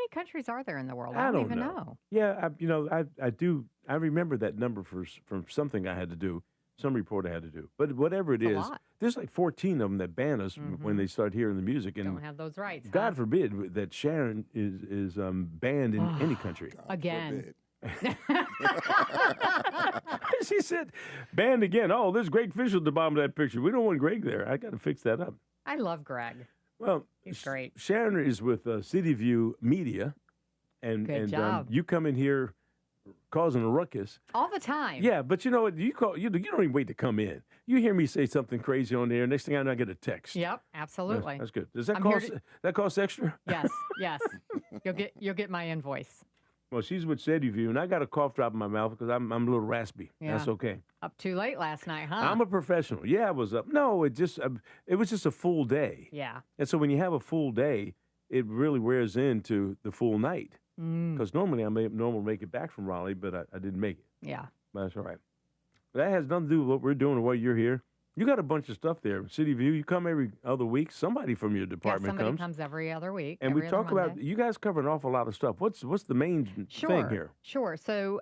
many countries are there in the world? I don't don't even know. know. Yeah, I do. I remember that number from something I had to do, some report I had to do. But whatever it It's a is, lot. there's like 14 of them that ban us when they start hearing the music. And Don't have those rights, God huh? forbid that Sharon is banned in any country. Again. She said, banned again. Oh, there's Greg Fischel at the bottom of that picture. We don't want Greg there. I got to fix that up. I love Greg. Well, He's great. Sharon is with CityView Media, and Good job. you come in here causing a ruckus All the time. Yeah, but you know what? You don't even wait to come in. You hear me say something crazy on there. Next thing I know, I get a text. Yep, absolutely. That's good. Does that cost extra? Yes, yes. You'll get my invoice. Well, she's with CityView, and I got a cough drop in my mouth because I'm a little raspy. Yeah. That's okay. Up too late last night, huh? I'm a professional. Yeah, I was up. No, it was just a full day. Yeah. And so when you have a full day, it really wears into the full night. Because normally I make it back from Raleigh, but I didn't make it. Yeah. But that's all right. That has nothing to do with what we're doing or why you're here. You got a bunch of stuff there. CityView, you come every other week. Somebody from your department somebody comes every other week. And every we other talk Monday. about, you guys cover an awful lot of stuff. What's the main thing here? Sure. So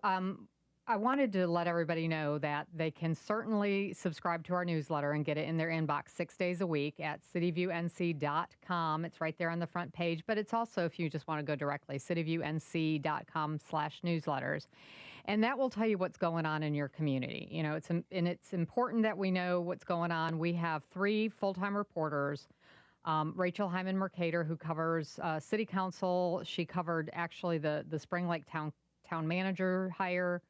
I wanted to let everybody know that they can certainly subscribe to our newsletter and get it in their inbox 6 days a week at cityviewnc.com. It's right there on the front page, but it's also, if you just want to go directly, cityviewnc.com/newsletters. And that will tell you what's going on in your community. You know, it's important that we know what's going on. We have 3 full-time reporters. Rachel HEIMANN Mercader, who covers city council. She covered actually the Spring Lake town manager hire.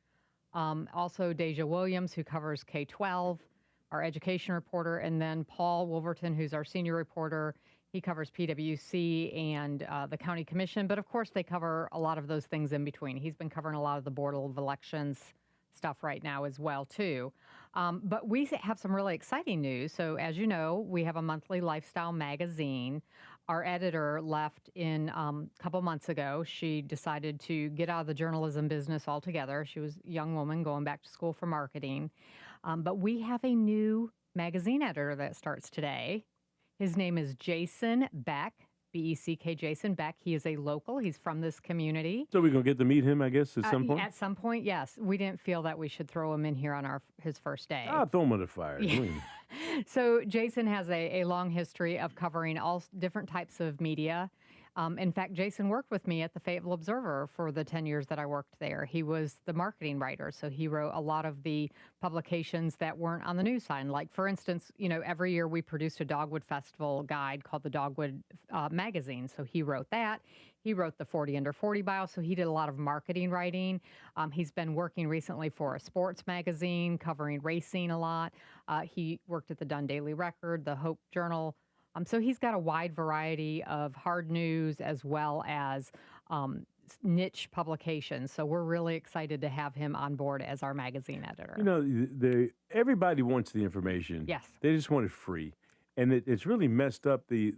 Also Deja Williams, who covers K-12, our education reporter, and then Paul Wolverton, who's our senior reporter. He covers PwC and the county commission, but of course they cover a lot of those things in between. He's been covering a lot of the Board of Elections stuff right now as well, too. But we have some really exciting news. So as you know, we have a monthly lifestyle magazine. Our editor left in a couple months ago. She decided to get out of the journalism business altogether. She was a young woman going back to school for marketing. But we have a new magazine editor that starts today. His name is Jason Beck, B-E-C-K, Jason Beck. He is a local. He's from this community. So we're going to get to meet him, I guess, at some point? At some point, yes. We didn't feel that we should throw him in here on his first day. I'll throw him on the fire. Yeah. So Jason has a long history of covering all different types of media. In fact, Jason worked with me at the Fayetteville Observer for the 10 years that I worked there. He was the marketing writer, so he wrote a lot of the publications that weren't on the news side. Like, for instance, you know, every year we produced a Dogwood Festival guide called the Dogwood Magazine, so he wrote that. He wrote the 40 Under 40 bio, so he did a lot of marketing writing. He's been working recently for a sports magazine, covering racing a lot. He worked at the Dunn Daily Record, the Hope Journal. So he's got a wide variety of hard news as well as niche publications. So we're really excited to have him on board as our magazine editor. You know, everybody wants the information. Yes. They just want it free. And it's really messed up the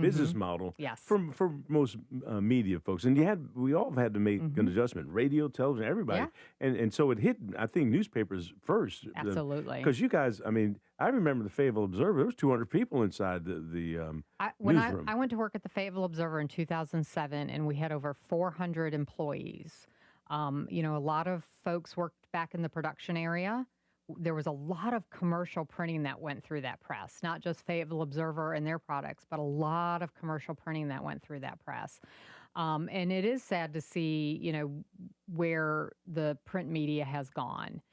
business model for most media folks. And we all had to make an adjustment. Radio, television, everybody. Yeah. And so it hit, I think, newspapers first. Absolutely. Because you guys, I mean, I remember the Fayetteville Observer. There was 200 people inside the newsroom. I went to work at the Fayetteville Observer in 2007, and we had over 400 employees. You know, a lot of folks worked back in the production area. There was a lot of commercial printing that went through that press, not just Fayetteville Observer and their products, but a lot of commercial printing that went through that press. And it is sad to see, you know, where the print media has gone.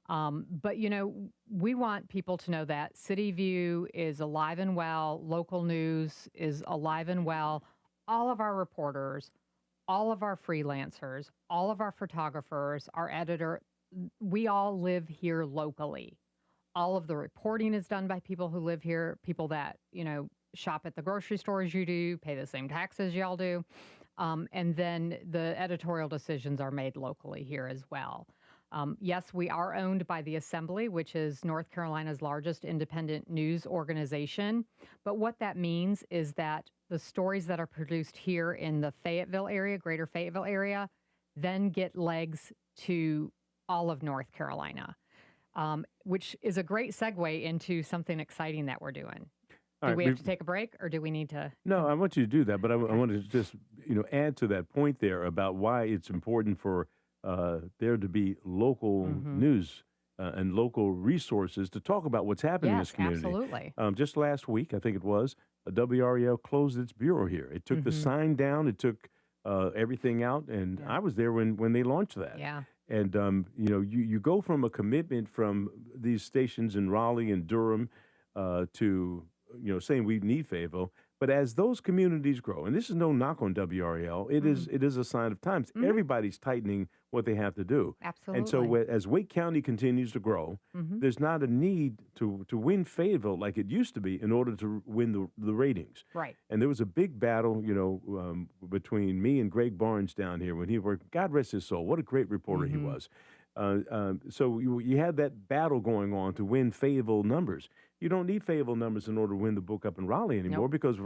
But, you know, we want people to know that CityView is alive and well. Local news is alive and well. All of our reporters, all of our freelancers, all of our photographers, our editor, we all live here locally. All of the reporting is done by people who live here, people that, you know, shop at the grocery stores you do, pay the same taxes y'all do. And then the editorial decisions are made locally here as well. Yes, we are owned by the Assembly, which is North Carolina's largest independent news organization. But what that means is that the stories that are produced here in the Fayetteville area, greater Fayetteville area, then get legs to all of North Carolina, which is a great segue into something exciting that we're doing. All Do right. we have to take a break, or do we need to? No, I want you to do that, but I Okay. want to just add to that point there about why it's important for there to be local Mm-hmm. news and local resources to talk about what's happening in this Yes, community. absolutely. Just last week, I think it was, WREL closed its bureau here. It took the Mm-hmm. sign down, it took everything out, and Yeah. I was there when they launched that. Yeah. And you go from a commitment from these stations in Raleigh and Durham to saying we need Fayetteville. But as those communities grow, and this is no knock on WREL, Mm. it is a sign of times. Mm-hmm. Everybody's tightening what they have to do, and so Absolutely. as Wake County continues to grow, Mm-hmm. there's not a need to win Fayetteville like it used to be in order to win the ratings. Right. And there was a big battle, between me and Greg Barnes down here when he worked. God rest his soul. What a great reporter he Mm-hmm. was. So you had that battle going on to win Fayetteville numbers. You don't need Fayetteville numbers in order to win the book up in Raleigh anymore Nope. because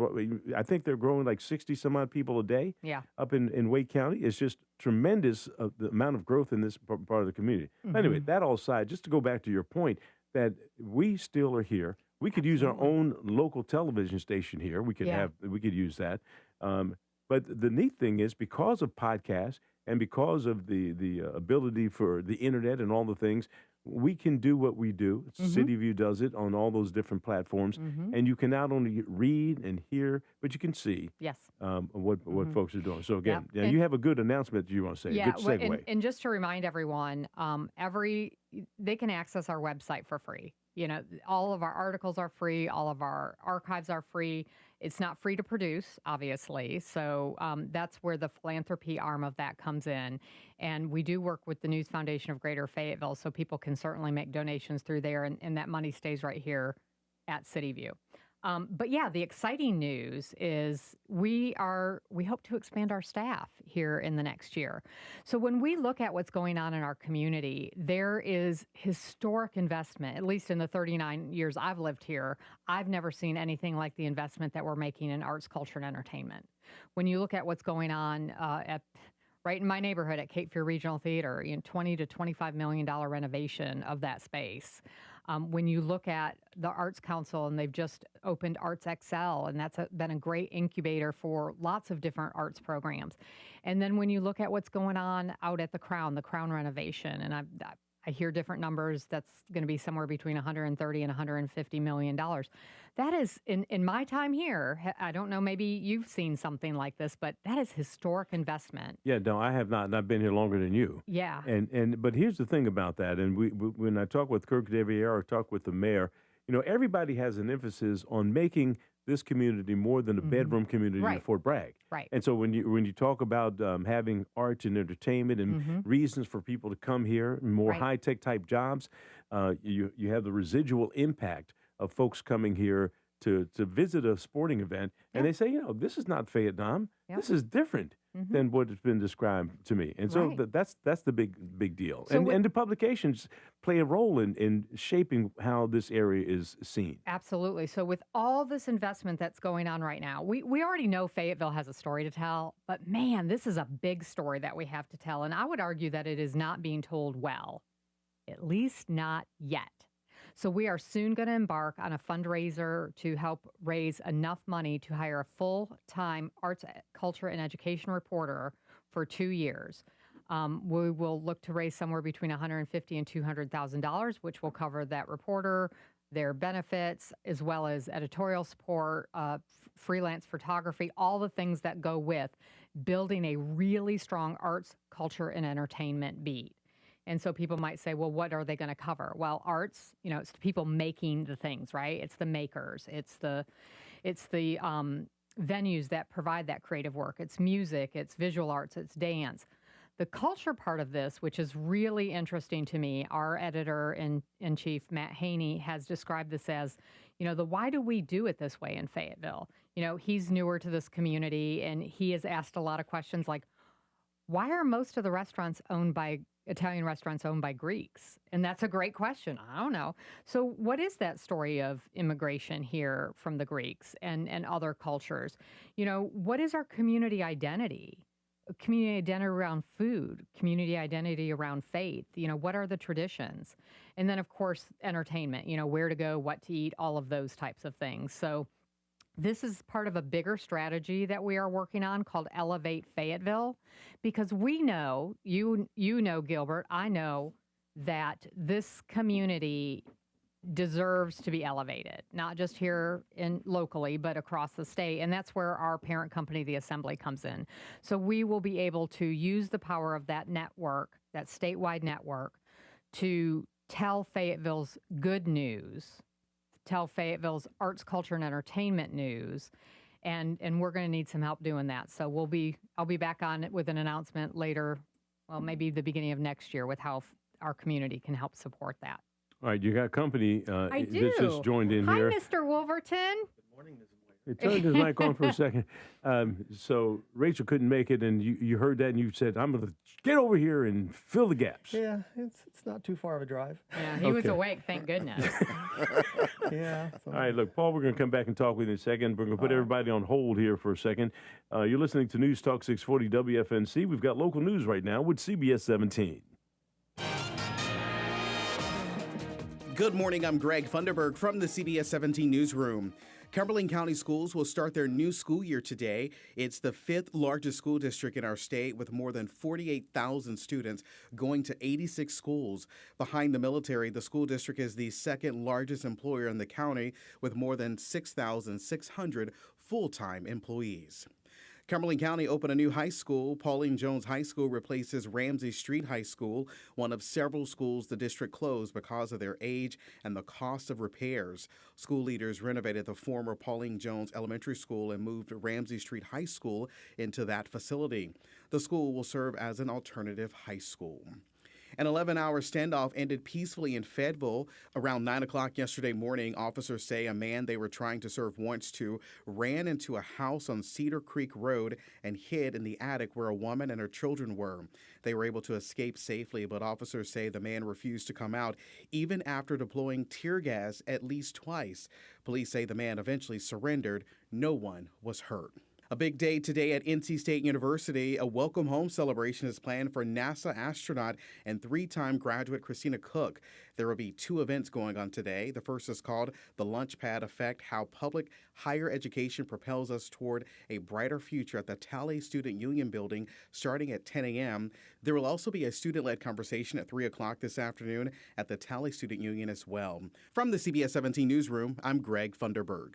I think they're growing like 60 some odd people a day Yeah. up in Wake County. It's just tremendous the amount of growth in this part of the community. Anyway, Mm-hmm. that all aside, just to go back to your point that we still are here. We could use our Absolutely. own local television station here. Yeah. We could use that. But the neat thing is because of podcasts and because of the ability for the internet and all the things, we can do what we do. Mm-hmm. CityView does it on all those different platforms, Mm-hmm. and you can not only read and hear, but you can see Yes. what Mm-hmm. folks are doing. So Yep. again, yeah, And you have a good announcement you want to say. yeah, Good segue. and just to remind everyone, they can access our website for free. All of our articles are free. All of our archives are free. It's not free to produce, obviously. So that's where the philanthropy arm of that comes in. And we do work with the News Foundation of Greater Fayetteville, so people can certainly make donations through there, and that money stays right here at CityView. But yeah, the exciting news is we hope to expand our staff here in the next year. So when we look at what's going on in our community, there is historic investment, at least in the 39 years I've lived here. I've never seen anything like the investment that we're making in arts, culture, and entertainment. When you look at what's going on right in my neighborhood at Cape Fear Regional Theater, $20 to $25 million renovation of that space. When you look at the Arts Council, and they've just opened Arts XL, and that's been a great incubator for lots of different arts programs. And then when you look at what's going on out at the Crown renovation, and I hear different numbers, that's going to be somewhere between 130 and 150 million dollars. That is, in my time here, I don't know, maybe you've seen something like this, but that is historic investment. Yeah, no, I have not, and I've been here longer than you. Yeah. But here's the thing about that, and when I talk with Kirk Devier or talk with the mayor, everybody has an emphasis on making this community more than a bedroom community in Right. Fort Bragg. Right. And so when you talk about having arts and entertainment and reasons for people to come here, more Right. high tech type jobs, you have the residual impact of folks coming here to visit a sporting event, and Yeah. they say, this is not Vietnam. Yep. This is different than what has been described to me. And so Right. that's the big deal. So And the publications play a role in shaping how this area is seen. Absolutely. So with all this investment that's going on right now, we already know Fayetteville has a story to tell, but man, this is a big story that we have to tell. And I would argue that it is not being told well, at least not yet. So we are soon going to embark on a fundraiser to help raise enough money to hire a full-time arts, culture, and education reporter for 2 years. We will look to raise somewhere between $150,000 and $200,000, which will cover that reporter, their benefits, as well as editorial support, freelance photography, all the things that go with building a really strong arts, culture, and entertainment beat. And so people might say, well, what are they going to cover? Well, arts, it's the people making the things, right? It's the makers. It's the venues that provide that creative work. It's music. It's visual arts. It's dance. The culture part of this, which is really interesting to me, our editor-in-chief, Matt Haney, has described this as, the why do we do it this way in Fayetteville? He's newer to this community, and he has asked a lot of questions like, why are most of the Italian restaurants owned by Greeks? And that's a great question. I don't know. So what is that story of immigration here from the Greeks and other cultures? What is our community identity? Community identity around food, community identity around faith. What are the traditions? And then, of course, entertainment, where to go, what to eat, all of those types of things. So This is part of a bigger strategy that we are working on called Elevate Fayetteville, because we know, you know, Gilbert, I know that this community deserves to be elevated, not just here in locally, but across the state. And that's where our parent company, the Assembly, comes in. So we will be able to use the power of that network, that statewide network, to tell Fayetteville's good news, tell Fayetteville's arts, culture, and entertainment news. And we're going to need some help doing that. So I'll be back on it with an announcement later, well, maybe the beginning of next year, with how our community can help support that. All right, you got company I do. that's just joined in Hi, here. Mr. Wolverton. It turned his mic on for a second. So Rachel couldn't make it, and you heard that, and you said, I'm going to get over here and fill the gaps. Yeah, it's not too far of a drive. Yeah, he was awake, thank goodness. Yeah. All right, look, Paul, we're going to come back and talk with you in a second. We're going to put everybody on hold here for a second. You're listening to News Talk 640 WFNC. We've got local news right now with CBS 17. Good morning, I'm Greg Funderburg from the CBS 17 newsroom. Cumberland County Schools will start their new school year today. It's the 5th largest school district in our state, with more than 48,000 students going to 86 schools. Behind the military, the school district is the second largest employer in the county, with more than 6,600 full-time employees. Cumberland County opened a new high school. Pauline Jones High School replaces Ramsey Street High School, one of several schools the district closed because of their age and the cost of repairs. School leaders renovated the former Pauline Jones Elementary School and moved Ramsey Street High School into that facility. The school will serve as an alternative high school. An 11-hour standoff ended peacefully in Fayetteville. Around 9 o'clock yesterday morning, officers say a man they were trying to serve warrants to ran into a house on Cedar Creek Road and hid in the attic where a woman and her children were. They were able to escape safely, but officers say the man refused to come out even after deploying tear gas at least twice. Police say the man eventually surrendered. No one was hurt. A big day today at NC State University. A welcome home celebration is planned for NASA astronaut and 3-time graduate Christina Cook. There will be 2 events going on today. The first is called The Launchpad Effect: How Public Higher Education Propels Us Toward a Brighter Future at the Talley Student Union Building, starting at 10 a.m. There will also be a student-led conversation at 3 o'clock this afternoon at the Talley Student Union as well. From the CBS 17 newsroom, I'm Greg Funderburg.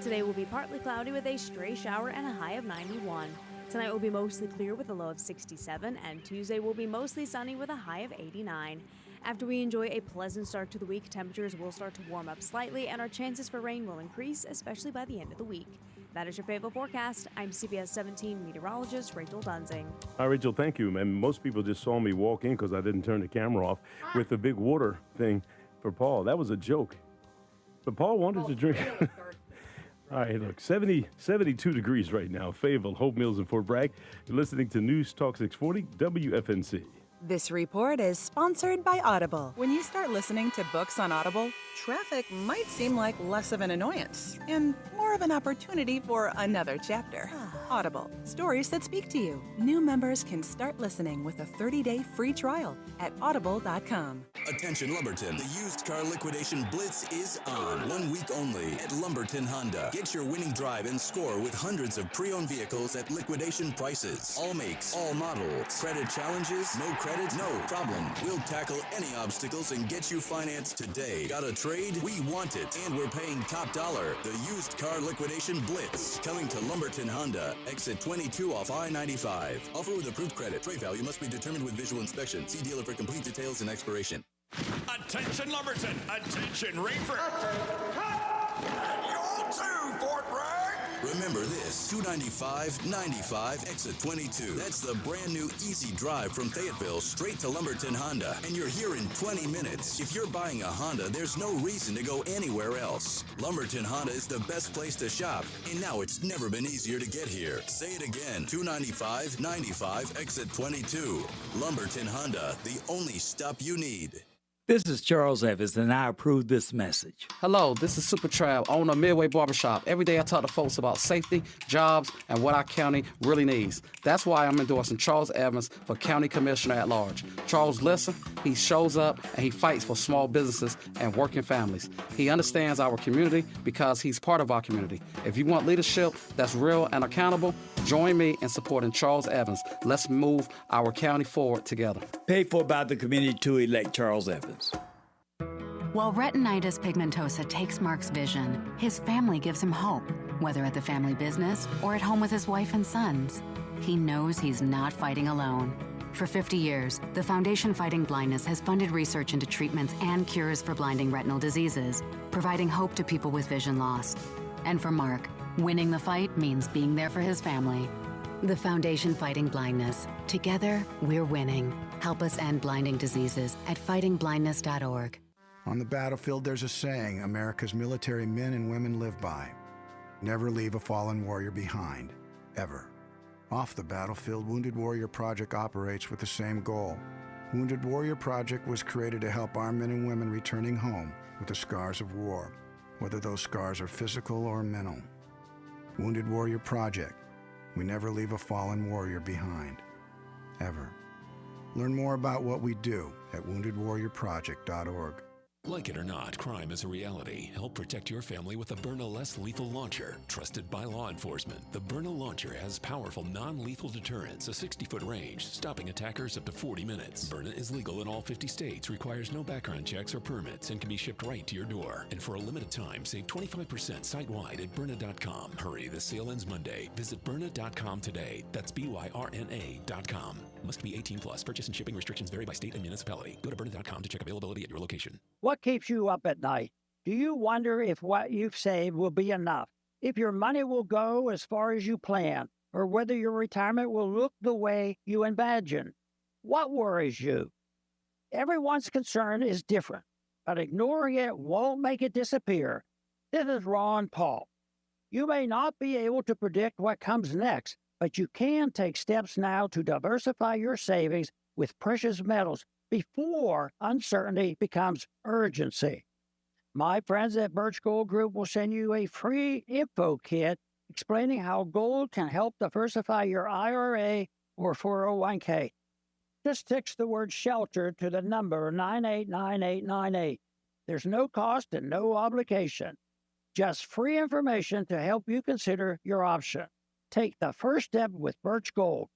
Today will be partly cloudy with a stray shower and a high of 91. Tonight will be mostly clear with a low of 67, and Tuesday will be mostly sunny with a high of 89. After we enjoy a pleasant start to the week, temperatures will start to warm up slightly, and our chances for rain will increase, especially by the end of the week. That is your Fayetteville forecast. I'm CBS 17 meteorologist Rachel Dunsing. Hi, Rachel, thank you. And most people just saw me walk in because I didn't turn the camera off with the big water thing for Paul. That was a joke. But Paul wanted to drink. All right, look, 72 degrees right now. Fayetteville, Hope Mills, and Fort Bragg. You're listening to News Talk 640 WFNC. This report is sponsored by Audible. When you start listening to books on Audible, traffic might seem like less of an annoyance and more of an opportunity for another chapter. Audible, stories that speak to you. New members can start listening with a 30-day free trial at audible.com. Attention Lumberton, the used car liquidation blitz is on. 1 week only at Lumberton Honda. Get your winning drive and score with hundreds of pre-owned vehicles at liquidation prices. All makes, all models. Credit challenges? No credit? No problem. We'll tackle any obstacles and get you financed today. Got a trade? We want it. And we're paying top dollar. The used car liquidation blitz. Coming to Lumberton Honda. Exit 22 off I-95. Offer with approved credit. Trade value must be determined with visual inspection. See dealer for complete details and expiration. Attention Lumberton! Attention Rainford! And you too, Fort Bragg! Remember this, 295-95, exit 22. That's the brand new easy drive from Fayetteville straight to Lumberton Honda. And you're here in 20 minutes. If you're buying a Honda, there's no reason to go anywhere else. Lumberton Honda is the best place to shop. And now it's never been easier to get here. Say it again, 295-95, exit 22. Lumberton Honda, the only stop you need. This is Charles Evans, and I approve this message. Hello, this is Super Trav, owner of Midway Barbershop. Every day I talk to folks about safety, jobs, and what our county really needs. That's why I'm endorsing Charles Evans for County Commissioner at Large. Charles listens, he shows up, and he fights for small businesses and working families. He understands our community because he's part of our community. If you want leadership that's real and accountable, join me in supporting Charles Evans. Let's move our county forward together. Paid for by the community to elect Charles Evans. While retinitis pigmentosa takes Mark's vision, his family gives him hope, whether at the family business or at home with his wife and sons. He knows he's not fighting alone. For 50 years, the Foundation Fighting Blindness has funded research into treatments and cures for blinding retinal diseases, providing hope to people with vision loss. And for Mark, winning the fight means being there for his family. The Foundation Fighting Blindness. Together, we're winning. Help us end blinding diseases at fightingblindness.org. On the battlefield, there's a saying America's military men and women live by. Never leave a fallen warrior behind, ever. Off the battlefield, Wounded Warrior Project operates with the same goal. Wounded Warrior Project was created to help our men and women returning home with the scars of war, whether those scars are physical or mental. Wounded Warrior Project. We never leave a fallen warrior behind, ever. Learn more about what we do at woundedwarriorproject.org. Like it or not, crime is a reality. Help protect your family with the Byrna Less Lethal Launcher. Trusted by law enforcement, the Byrna Launcher has powerful non-lethal deterrence, a 60-foot range, stopping attackers up to 40 minutes. Byrna is legal in all 50 states, requires no background checks or permits, and can be shipped right to your door. And for a limited time, save 25% site-wide at Byrna.com. Hurry, the sale ends Monday. Visit Byrna.com today. That's BYRNA.com. Must be 18 plus. Purchase and shipping restrictions vary by state and municipality. Go to Byrna.com to check availability at your location. What keeps you up at night? Do you wonder if what you've saved will be enough? If your money will go as far as you plan? Or whether your retirement will look the way you imagine? What worries you? Everyone's concern is different, but ignoring it won't make it disappear. This is Ron Paul. You may not be able to predict what comes next, but you can take steps now to diversify your savings with precious metals before uncertainty becomes urgency. My friends at Birch Gold Group will send you a free info kit explaining how gold can help diversify your IRA or 401k. Just text the word SHELTER to the number 989898. There's no cost and no obligation. Just free information to help you consider your option. Take the first step with Birch Gold.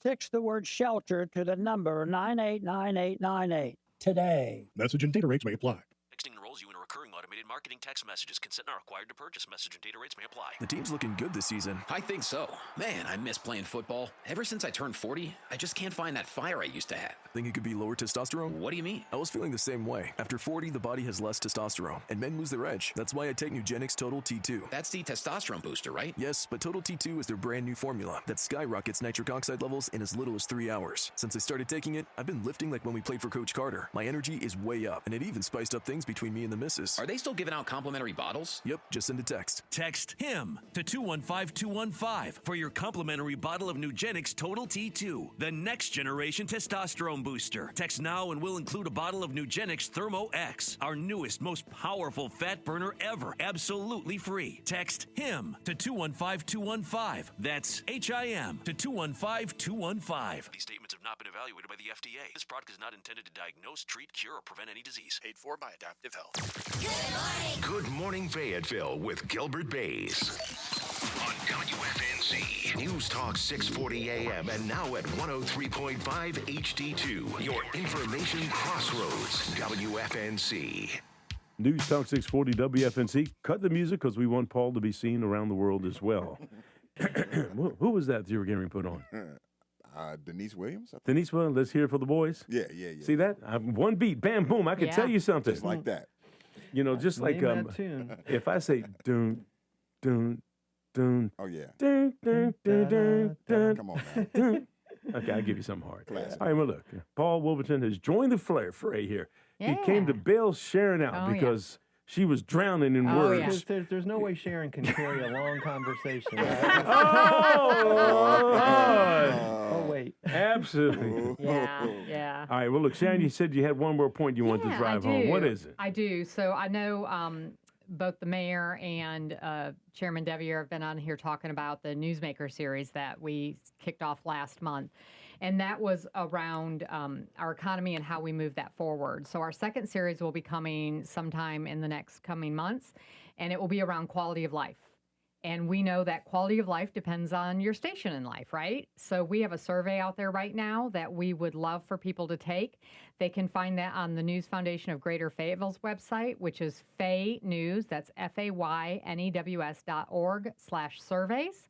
Text the word SHELTER to the number 989898 today. Message and data rates may apply. Texting enrolls you in a recurring automated marketing text messages. Consent not required to purchase. Message and data rates may apply. The team's looking good this season. I think so. Man, I miss playing football. Ever since I turned 40, I just can't find that fire I used to have. Think it could be lower testosterone? What do you mean? I was feeling the same way. After 40, the body has less testosterone, and men lose their edge. That's why I take Nugenix Total T2. That's the testosterone booster, right? Yes, but Total T2 is their brand new formula that skyrockets nitric oxide levels in as little as 3 hours. Since I started taking it, I've been lifting like when we played for Coach Carter. My energy is way up, and it even spiced up things between me and the missus. Are they still giving out complimentary bottles? Yep, just send a text. Text HIM to 215215 for your complimentary bottle of Nugenix Total T2, the next generation testosterone booster. Text now and we'll include a bottle of Nugenix Thermo X, our newest, most powerful fat burner ever, absolutely free. Text HIM to 215215. That's HIM to 215-215. These statements have not been evaluated by the FDA. This product is not intended to diagnose, treat, cure, or prevent any disease. Paid for by Adaptive Health. Good morning, Fayetteville with Gilbert Bays. On WFNZ, News Talk 640 AM and now at 103.5 HD2. Your information crossroads, WFNZ. News Talk 640 WFNZ. Cut the music because we want Paul to be seen around the world as well. Who was that you were getting put on? Denise Williams. Denise Williams. Let's hear it for the boys. Yeah. See that? One beat, bam, boom. I can tell you something. Just like that. You know, just like if I say dun dun dun. Oh yeah. Dun dun dun dun dun. Come on now. Dun. Okay, I'll give you something hard. Classic. All right, well look, Paul Wolverton has joined the fray here. Yeah. He came to bail Sharon out because she was drowning in Oh, words. yeah. Because there's no way Sharon can carry a long conversation. Oh, wait. Absolutely. Yeah, yeah. All right. Well, look, Sharon, you said you had one more point you wanted to drive home. What is it? I do. So I know both the mayor and Chairman Devier have been on here talking about the Newsmaker series that we kicked off last month. And that was around our economy and how we move that forward. So our second series will be coming sometime in the next coming months, and it will be around quality of life. And we know that quality of life depends on your station in life, right? So we have a survey out there right now that we would love for people to take. They can find that on the News Foundation of Greater Fayetteville's website, which is Fay News. That's FAYNEWS.org/surveys,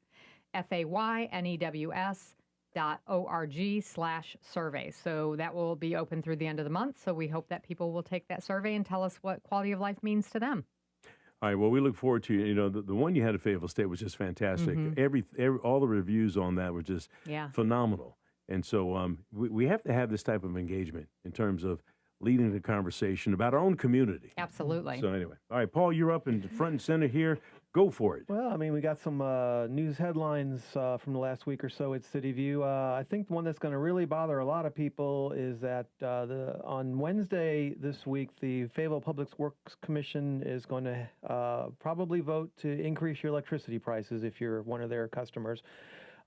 FAYNEWS.org/surveys. So that will be open through the end of the month. So we hope that people will take that survey and tell us what quality of life means to them. All right. Well, we look forward to, the one you had at Fayetteville State was just fantastic. All the reviews on that were just phenomenal. And so we have to have this type of engagement in terms of leading the conversation about our own community. Absolutely. So anyway, all right, Paul, you're up in front and center here. Go for it. Well, I mean, we got some news headlines from the last week or so at CityView. I think the one that's going to really bother a lot of people is that on Wednesday this week, the Fayetteville Public Works Commission is going to probably vote to increase your electricity prices if you're one of their customers.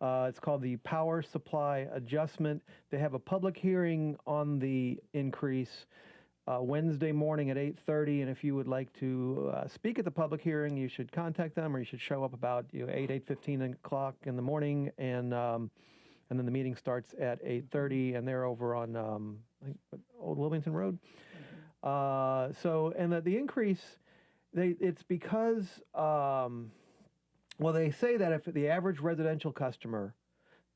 It's called the Power Supply Adjustment. They have a public hearing on the increase Wednesday morning at 8:30, and if you would like to speak at the public hearing, you should contact them, or you should show up about 8:15 o'clock in the morning, and then the meeting starts at 8:30, and they're over on I think, Old Wilmington Road. And the increase, it's because they say that if the average residential customer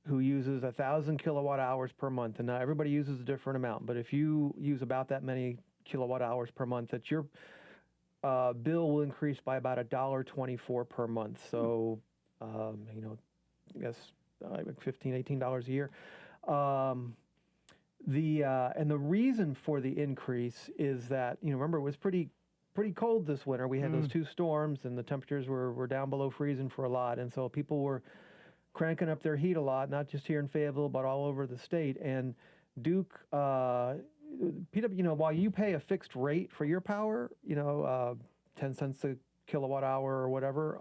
who uses 1,000 kilowatt hours per month, and now everybody uses a different amount, but if you use about that many kilowatt hours per month, that your bill will increase by about $1.24 per month. So, I guess like $15, $18 a year. And the reason for the increase is that, remember, it was pretty cold this winter. We had those two storms, and the temperatures were down below freezing for a lot, and so people were cranking up their heat a lot, not just here in Fayetteville, but all over the state. And Duke, PW, while you pay a fixed rate for your power, 10 cents a kilowatt hour or whatever,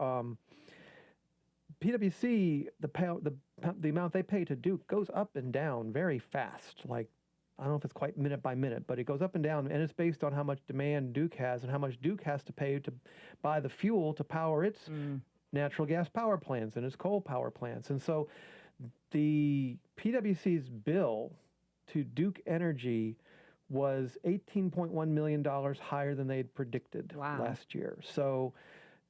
PwC, the amount they pay to Duke goes up and down very fast. Like, I don't know if it's quite minute by minute, but it goes up and down, and it's based on how much demand Duke has and how much Duke has to pay to buy the fuel to power its natural gas power plants and its coal power plants. And so the PwC's bill to Duke Energy was $18.1 million higher than they had predicted last year. So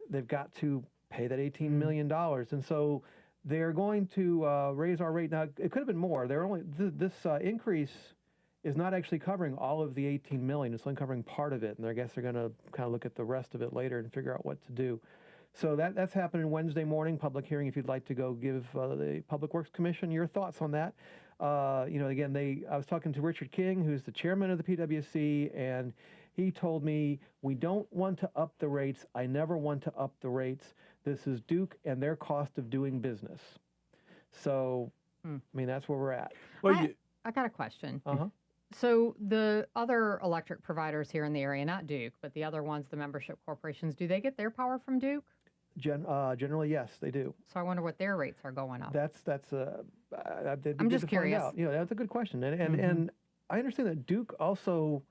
they've got to pay that $18 million. And so they're going to raise our rate. Now, it could have been more. This increase is not actually covering all of the $18 million. It's only covering part of it. And I guess they're going to kind of look at the rest of it later and figure out what to do. So that's happening Wednesday morning, public hearing, if you'd like to go give the Public Works Commission your thoughts on that. Again, I was talking to Richard King, who's the chairman of the PwC, and he told me, we don't want to up the rates. I never want to up the rates. This is Duke and their cost of doing business. So, I mean, that's where we're at. Well, I got a question. So the other electric providers here in the area, not Duke, but the other ones, the membership corporations, do they get their power from Duke? Generally, yes, they do. So I wonder what their rates are going up. I'm just curious. That's a good question. And I understand that Duke also,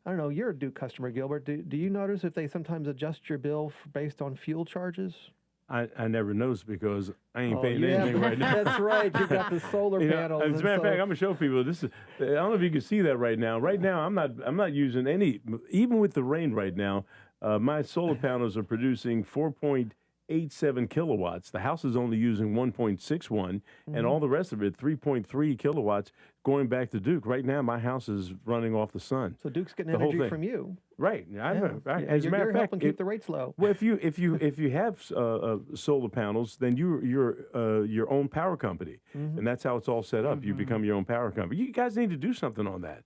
I don't know, you're a Duke customer, Gilbert. Do you notice if they sometimes adjust your bill based on fuel charges? I never noticed because I ain't paying anything right now. That's right. You've got the solar panels. As a matter of fact, I'm gonna show people this is. I don't know if you can see that right now. Right now, I'm not using any. Even with the rain right now, my solar panels are producing 4.87 kilowatts. The house is only using 1.61, and all the rest of it 3.3 kilowatts. Going back to Duke, right now my house is running off the sun. So Duke's getting energy from you. Right. As a matter of fact, helping keep the rates low. Well, if you have solar panels, then you're your own power company, and that's how it's all set up. You become your own power company. You guys need to do something on that.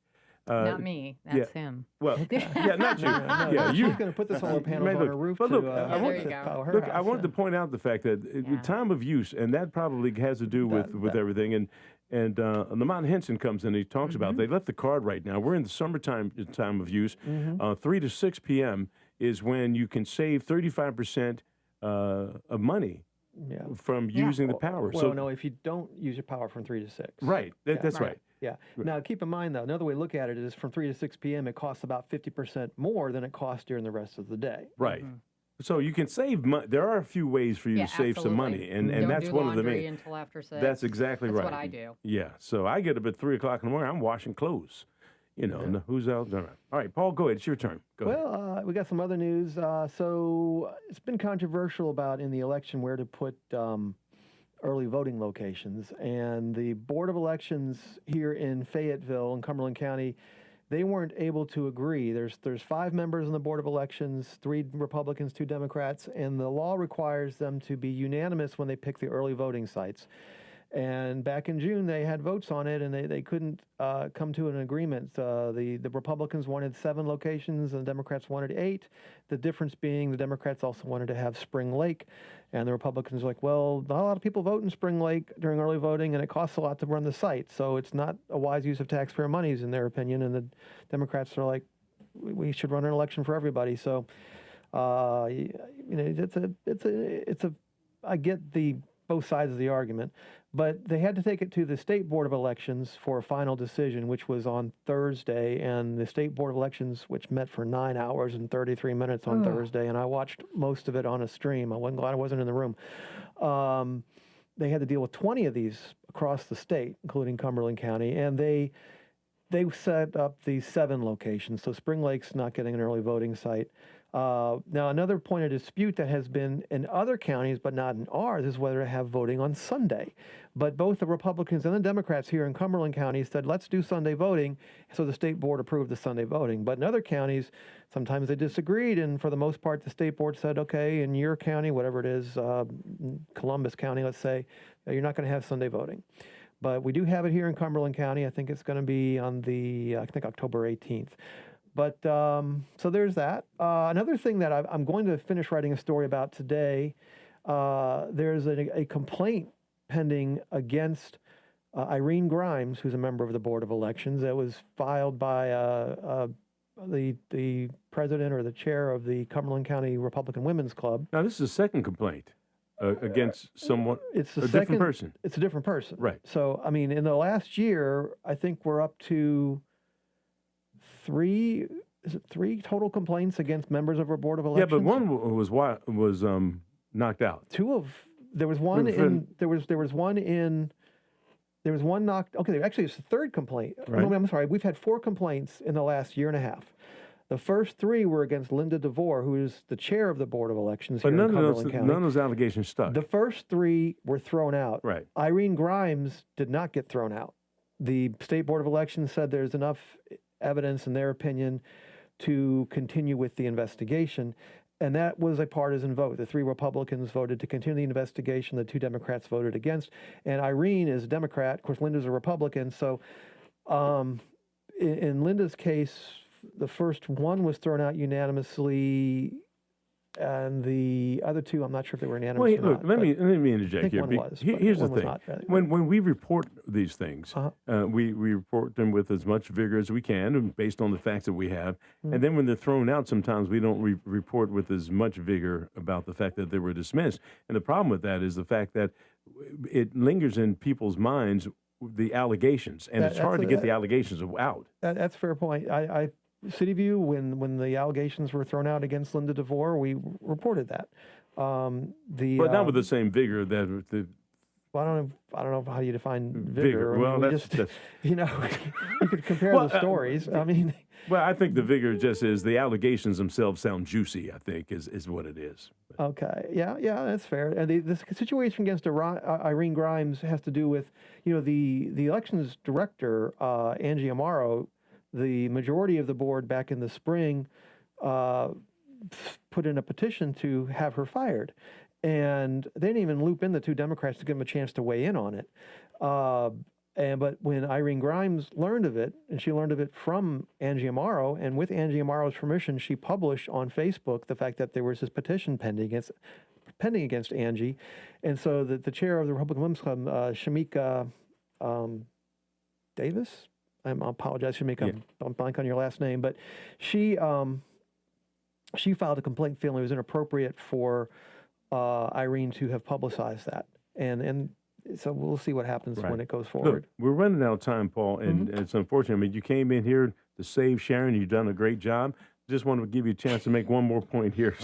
Not me. That's him. Well, yeah, not you. No, Yeah, you. she's going to put the solar panels on her roof but to, look, I there want, you go. power her look, house. I wanted to point out the fact that time of use, and that probably has to do with everything. And Lamont Henson comes in and he talks about they left the card right now. We're in the summertime time of use. 3 to 6 p.m. is when you can save 35% of money from using the power. Well, So no, if you don't use your power from 3 to 6. right, that's right. Yeah. Now, keep in mind, though, another way to look at it is from 3 to 6 p.m., it costs about 50% more than it costs during the rest of the day. Right. So you can save money. There are a few ways for you to save some money, and that's one of the main. Until after 6. That's exactly right. That's what I do. Yeah. So I get up at 3 o'clock in the morning. I'm washing clothes. You know, and who's out there? All right, Paul, go ahead. It's your turn. Go ahead. Well, we got some other news. So it's been controversial about in the election where to put early voting locations. And the Board of Elections here in Fayetteville and Cumberland County, they weren't able to agree. There's 5 members on the Board of Elections, 3 Republicans, 2 Democrats, and the law requires them to be unanimous when they pick the early voting sites. And back in June, they had votes on it, and they couldn't come to an agreement. The Republicans wanted 7 locations, and the Democrats wanted 8. The difference being the Democrats also wanted to have Spring Lake, and the Republicans were like, well, not a lot of people vote in Spring Lake during early voting, and it costs a lot to run the site, so it's not a wise use of taxpayer monies, in their opinion. And the Democrats are like, we should run an election for everybody. So, you know, I get the both sides of the argument. But they had to take it to the State Board of Elections for a final decision, which was on Thursday. And the State Board of Elections, which met for 9 hours and 33 minutes on Thursday, and I watched most of it on a stream. I wasn't glad I wasn't in the room. They had to deal with 20 of these across the state, including Cumberland County, and they set up these 7 locations. So Spring Lake's not getting an early voting site. Now, another point of dispute that has been in other counties, but not in ours, is whether to have voting on Sunday. But both the Republicans and the Democrats here in Cumberland County said, let's do Sunday voting. So the state board approved the Sunday voting. But in other counties, sometimes they disagreed. And for the most part, the state board said, okay, in your county, whatever it is, Columbus County, let's say, you're not going to have Sunday voting. But we do have it here in Cumberland County. I think it's going to be on the, October 18th. But so there's that. Another thing that I'm going to finish writing a story about today, there's a complaint pending against Irene Grimes, who's a member of the Board of Elections, that was filed by the president or the chair of the Cumberland County Republican Women's Club. Now, this is a second complaint against someone, it's different person. It's a different person. Right. So, I mean, in the last year, I think we're up to 3 total complaints against members of our Board of Elections? Yeah, but one was knocked out. There was one knocked. Okay, actually, it's the 3rd complaint. Right. No, I'm sorry. We've had 4 complaints in the last year and a half. The first 3 were against Linda DeVore, who is the chair of the Board of Elections But here none in of Cumberland County. none of those allegations stuck. The first 3 were thrown out. Right. Irene Grimes did not get thrown out. The State Board of Elections said there's enough evidence, in their opinion, to continue with the investigation. And that was a partisan vote. The 3 Republicans voted to continue the investigation. The 2 Democrats voted against. And Irene is a Democrat. Of course, Linda's a Republican. So in Linda's case, the first one was thrown out unanimously. And the other 2, I'm not sure if they were unanimous or look, not. let me interject here. One was, Here's the one was thing. not, right? When we report these things, we report them with as much vigor as we can, and based on the facts that we have. And then when they're thrown out, sometimes we don't report with as much vigor about the fact that they were dismissed. And the problem with that is the fact that it lingers in people's minds, the allegations, and it's hard to get the allegations out. That's a fair point. CityView, when the allegations were thrown out against Linda DeVore, we reported that. But not with the same vigor that well, I don't know how you define vigor. Well, I mean, that's you could compare the stories. I mean, well, I think the vigor just is the allegations themselves sound juicy. I think is what it is. Okay, yeah, that's fair. And the situation against Irene Grimes has to do with, the elections director, Angie Amaro. The majority of the board back in the spring put in a petition to have her fired. And they didn't even loop in the 2 Democrats to give them a chance to weigh in on it. But when Irene Grimes learned of it, and she learned of it from Angie Amaro, and with Angie Amaro's permission, she published on Facebook the fact that there was this petition pending against Angie. And so the chair of the Republican Women's Club, Shamika Davis, I apologize, Shamika, I'm blank on your last name, but she filed a complaint feeling it was inappropriate for Irene to have publicized that. And so we'll see what happens when it goes forward. Look, we're running out of time, Paul, and it's unfortunate. I mean, you came in here to save Sharon. You've done a great job. Just wanted to give you a chance to make one more point here.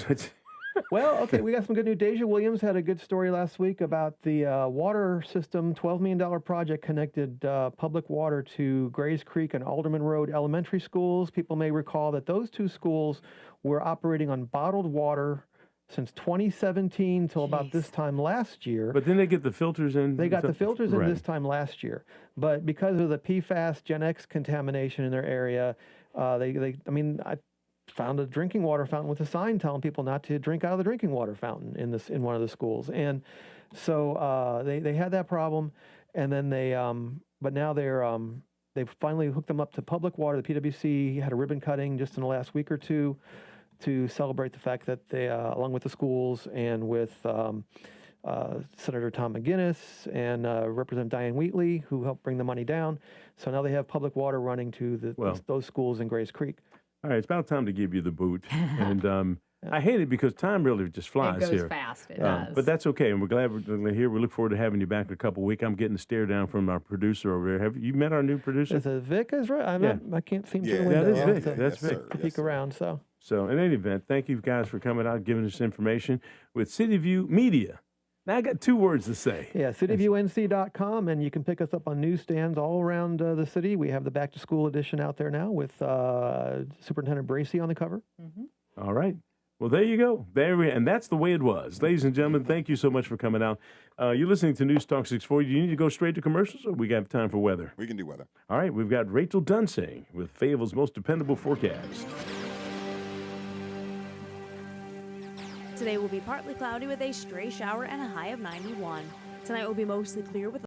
Well, okay, we got some good news. Deja Williams had a good story last week about the water system, $12 million project connected public water to Grays Creek and Alderman Road elementary schools. People may recall that those two schools were operating on bottled water since 2017 till about this time last year. But then they get the filters in. They got the filters in this time last year. But because of the PFAS Gen X contamination in their area, I found a drinking water fountain with a sign telling people not to drink out of the drinking water fountain in one of the schools. And so they had that problem, and then but now they've finally hooked them up to public water. The PwC had a ribbon cutting just in the last week or two to celebrate the fact that they, along with the schools and with Senator Tom McGinnis and Representative Diane Wheatley, who helped bring the money down. So now they have public water running to those schools in Grays Creek. All right, it's about time to give you the boot. And I hate it because time really just flies it goes here. Fast, it does. But that's okay, and we're glad we're here. We look forward to having you back in a couple of weeks. I'm getting a stare down from our producer over there. Have you met our new producer? Is it Vic? Is right? I can't seem to. That is Vic. That's Vic. To peek around. So in any event, thank you guys for coming out, giving us information with CityView Media. Now I got two words to say. Yeah, cityviewnc.com, and you can pick us up on newsstands all around the city. We have the Back to School edition out there now with Superintendent Bracey on the cover. All right. Well, there you go. And that's the way it was. Ladies and gentlemen, thank you so much for coming out. You're listening to News Talk 640. Do you need to go straight to commercials, or we got time for weather? We can do weather. All right. We've got Rachel Dunsing with Fayetteville's most dependable forecast. Today will be partly cloudy with a stray shower and a high of 91. Tonight will be mostly clear with